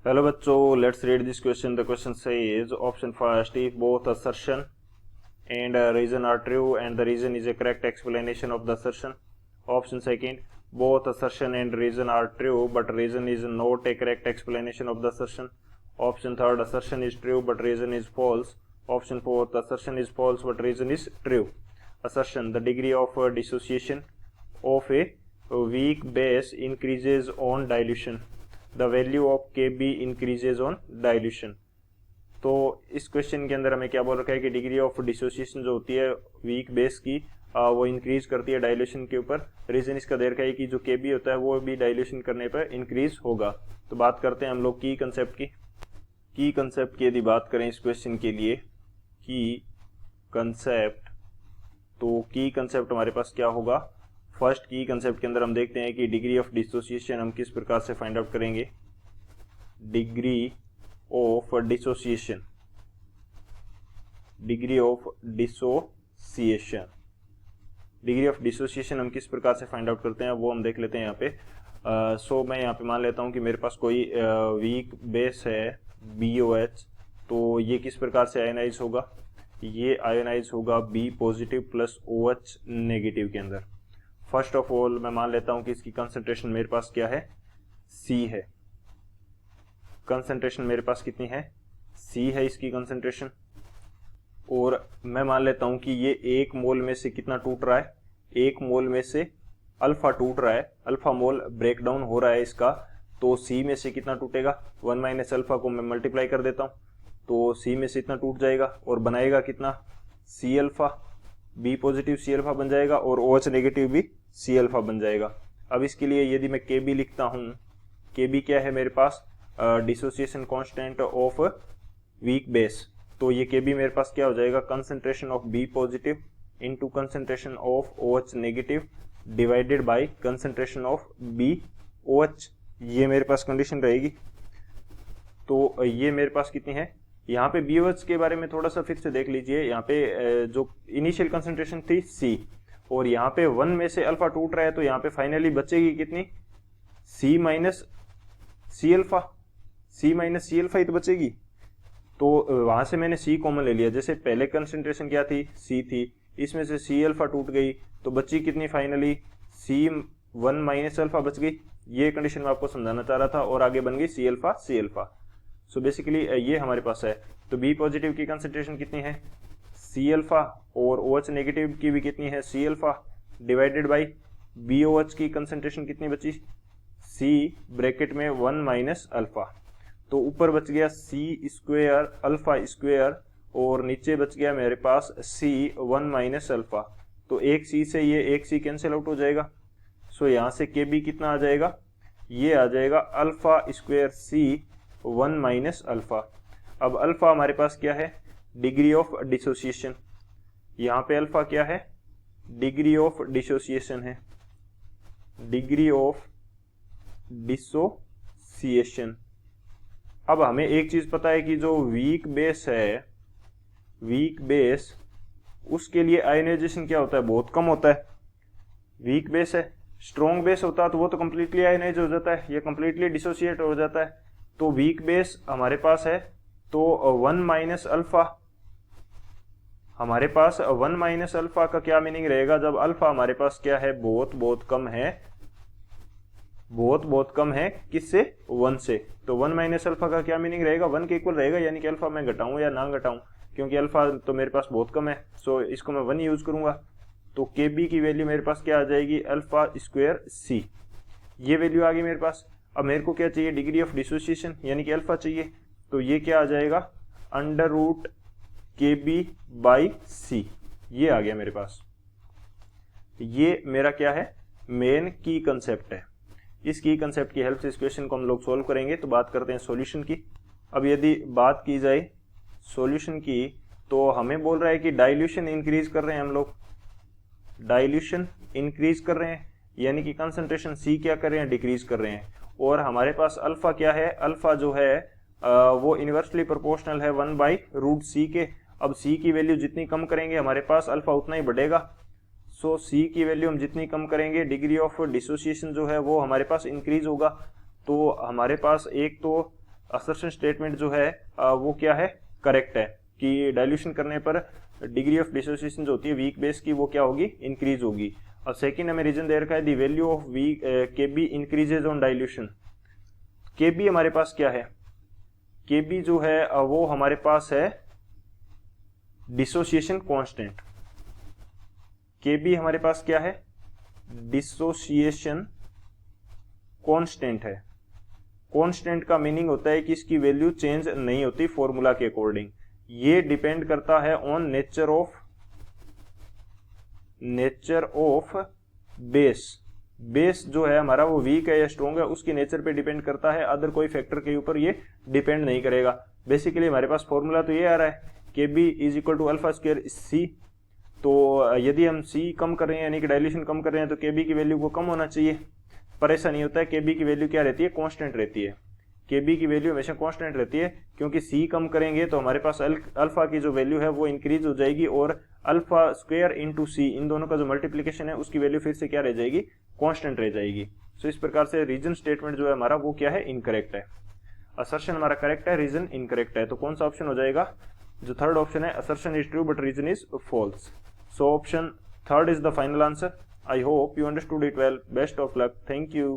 Hello बच्चों, let's read this question. The question says option first, if both assertion and reason are true and the reason is a correct explanation of the assertion. Option second, both assertion and reason are true but reason is not a correct explanation of the assertion. Option third, assertion is true but reason is false. Option fourth, assertion is false but reason is true. Assertion: the degree of dissociation of a weak base increases on dilution. The value of के be increases on dilution. तो इस question के अंदर हमें क्या बोल रखा है कि डिग्री ऑफ डिसोसिएशन जो होती है वीक बेस की वो इंक्रीज करती है डाइल्यूशन के ऊपर. रीजन इसका दे रखा है कि जो के बी होता है वो भी डाइल्यूशन करने पर इंक्रीज होगा. तो बात करते हैं हम लोग की कंसेप्ट की यदि बात करें इस क्वेश्चन के लिए की कंसेप्ट, तो की कंसेप्ट हमारे पास क्या होगा. फर्स्ट की कंसेप्ट के अंदर हम देखते हैं कि डिग्री ऑफ डिसोसिएशन हम किस प्रकार से फाइंड आउट करेंगे. डिग्री ऑफ डिसोसिएशन हम किस प्रकार से फाइंड आउट करते हैं वो हम देख लेते हैं यहाँ पे. मैं यहाँ पे मान लेता हूँ कि मेरे पास कोई वीक बेस है BOH. तो ये किस प्रकार से आयोनाइज होगा. ये आयोनाइज होगा B positive plus OH negative के अंदर. फर्स्ट ऑफ ऑल मैं मान लेता हूं कि इसकी कंसंट्रेशन मेरे पास क्या है, C है. कंसंट्रेशन मेरे पास कितनी है, C है इसकी कंसंट्रेशन. और मैं मान लेता हूं कि ये 1 मोल में से कितना टूट रहा है, 1 मोल में से अल्फा टूट रहा है, अल्फा मोल ब्रेक डाउन हो रहा है इसका. तो C में से कितना टूटेगा, 1 माइनस अल्फा को मैं मल्टीप्लाई कर देता हूं तो C में से इतना टूट जाएगा और बनाएगा कितना, C alpha. B positive C alpha बन जाएगा और OH नेगेटिव भी C अल्फा बन जाएगा. अब इसके लिए यदि मैं KB लिखता हूं, KB क्या है मेरे पास, dissociation constant of weak base. तो ये KB मेरे पास क्या हो जाएगा, concentration of B positive into concentration of OH negative divided by concentration of BOH. ये मेरे पास कंडीशन रहेगी. तो ये मेरे पास कितनी है, यहाँ पे BOH के बारे में थोड़ा सा फिर से देख लीजिए. यहाँ पे जो इनिशियल कंसंट्रेशन थी C और यहाँ पे 1 में से अल्फा टूट रहा है तो यहाँ पे फाइनली बचेगी कितनी, C minus C alpha. C minus C alpha ही तो बचेगी. तो वहां से मैंने C कॉमन ले लिया. जैसे पहले कंसंट्रेशन क्या थी, C थी, इसमें से C अल्फा टूट गई तो बची कितनी फाइनली, C1 माइनस अल्फा बच गई. ये कंडीशन मैं आपको समझाना चाह रहा था और आगे बन गई C अल्फा. सो बेसिकली ये हमारे पास है. तो B पॉजिटिव की कंसंट्रेशन कितनी है, C अल्फा, और OH नेगेटिव की भी कितनी है, C alpha, divided by BOH की कंसंट्रेशन कितनी बची, C ब्रैकेट में 1 माइनस अल्फा. तो ऊपर बच गया C स्क्वायर अल्फा स्क्वायर और नीचे बच गया मेरे पास C 1 माइनस अल्फा. तो एक C से ये एक C कैंसिल आउट हो जाएगा. सो यहाँ से KB कितना आ जाएगा, ये आ जाएगा alpha square C 1 minus alpha. अब अल्फा हमारे पास क्या है, डिग्री ऑफ डिसोसिएशन. यहाँ पे अल्फा क्या है, डिग्री ऑफ डिसोसिएशन है, डिग्री ऑफ डिसोसिएशन. अब हमें एक चीज पता है कि जो वीक बेस है, वीक बेस, उसके लिए आयोनाइजेशन क्या होता है, बहुत कम होता है. वीक बेस है, स्ट्रॉन्ग बेस होता है तो वो तो कंप्लीटली आयोनाइज हो जाता है, ये कंप्लीटली डिसोसिएट हो जाता है. तो वीक बेस हमारे पास है तो 1 माइनस अल्फा, हमारे पास 1 माइनस अल्फा का क्या मीनिंग रहेगा, जब अल्फा हमारे पास क्या है, बहुत बहुत कम है, बहुत बहुत कम है किससे, 1 से. तो 1 माइनस अल्फा का क्या मीनिंग रहेगा, 1 के इक्वल रहेगा. यानी कि अल्फा मैं घटाऊं या ना घटाऊं, क्योंकि अल्फा तो मेरे पास बहुत कम है, सो इसको मैं 1 यूज करूंगा. तो KB की वैल्यू मेरे पास क्या आ जाएगी, अल्फा स्क्वायर C. ये वैल्यू आ गई मेरे पास. अब मेरे को क्या चाहिए, डिग्री ऑफ डिसोसिएशन यानी कि अल्फा चाहिए. तो ये क्या आ जाएगा, under root KB by C. ये आ गया मेरे पास. ये मेरा क्या है, मेन की कंसेप्ट है. इस की कंसेप्ट की हेल्प से इस क्वेश्चन को हम लोग सॉल्व करेंगे. तो बात करते हैं सॉल्यूशन की. अब यदि बात की जाए सॉल्यूशन की, तो हमें बोल रहा है कि डाइल्यूशन इंक्रीज कर रहे हैं हम लोग, डाइल्यूशन इंक्रीज कर रहे हैं, यानी कि कंसंट्रेशन C क्या कर रहे हैं, डिक्रीज कर रहे हैं. और हमारे पास अल्फा क्या है, अल्फा जो है वो इनवर्सली प्रोपोर्शनल है 1 बाई रूट C के. अब C की वैल्यू जितनी कम करेंगे हमारे पास अल्फा उतना ही बढ़ेगा. सो C की वैल्यू हम जितनी कम करेंगे, डिग्री ऑफ डिसोसिएशन जो है वो हमारे पास इंक्रीज होगा. तो हमारे पास एक तो असर्शन स्टेटमेंट जो है वो क्या है, करेक्ट है कि डाइल्यूशन करने पर डिग्री ऑफ डिसोसिएशन जो होती है वीक बेस की वो क्या होगी, इंक्रीज होगी। और सेकंड हमें रीजन दे रखा है the value of weak KB increases on dilution. KB हमारे पास क्या है, केबी जो है वो हमारे पास है डिसोसिएशन कांस्टेंट। केबी हमारे पास क्या है, डिसोसिएशन कांस्टेंट है। कांस्टेंट का मीनिंग होता है कि इसकी वैल्यू चेंज नहीं होती फॉर्मूला के अकॉर्डिंग। ये डिपेंड करता है on nature of base. Base जो है हमारा वो वीक है या स्ट्रॉन्ग है उसकी नेचर पे डिपेंड करता है, अदर कोई फैक्टर के ऊपर ये डिपेंड नहीं करेगा। बेसिकली हमारे पास फॉर्मूला तो ये आ रहा है KB is equal to alpha square C। तो यदि हम C कम कर रहे हैं यानी कि डाइल्यूशन कम कर रहे हैं तो KB की वैल्यू को कम होना चाहिए, पर ऐसा नहीं होता है। KB की वैल्यू क्या रहती है, कांस्टेंट रहती है। KB की वैल्यू हमेशा कांस्टेंट रहती है क्योंकि C कम करेंगे तो हमारे पास अल्फा की जो वैल्यू है वो इंक्रीज हो जाएगी और अल्फा स्क्वायर इंटू C इन दोनों का जो मल्टीप्लीकेशन है उसकी वैल्यू फिर से क्या रह जाएगी, कांस्टेंट रह जाएगी। सो इस प्रकार से रीजन स्टेटमेंट जो है हमारा वो क्या है, इनकरेक्ट है। असर्शन हमारा करेक्ट है, रीजन इनकरेक्ट है। तो कौन सा ऑप्शन हो जाएगा, जो थर्ड ऑप्शन है, assertion is true but reason is false. So option third is the final answer. I hope you understood it well. Best of luck. Thank you.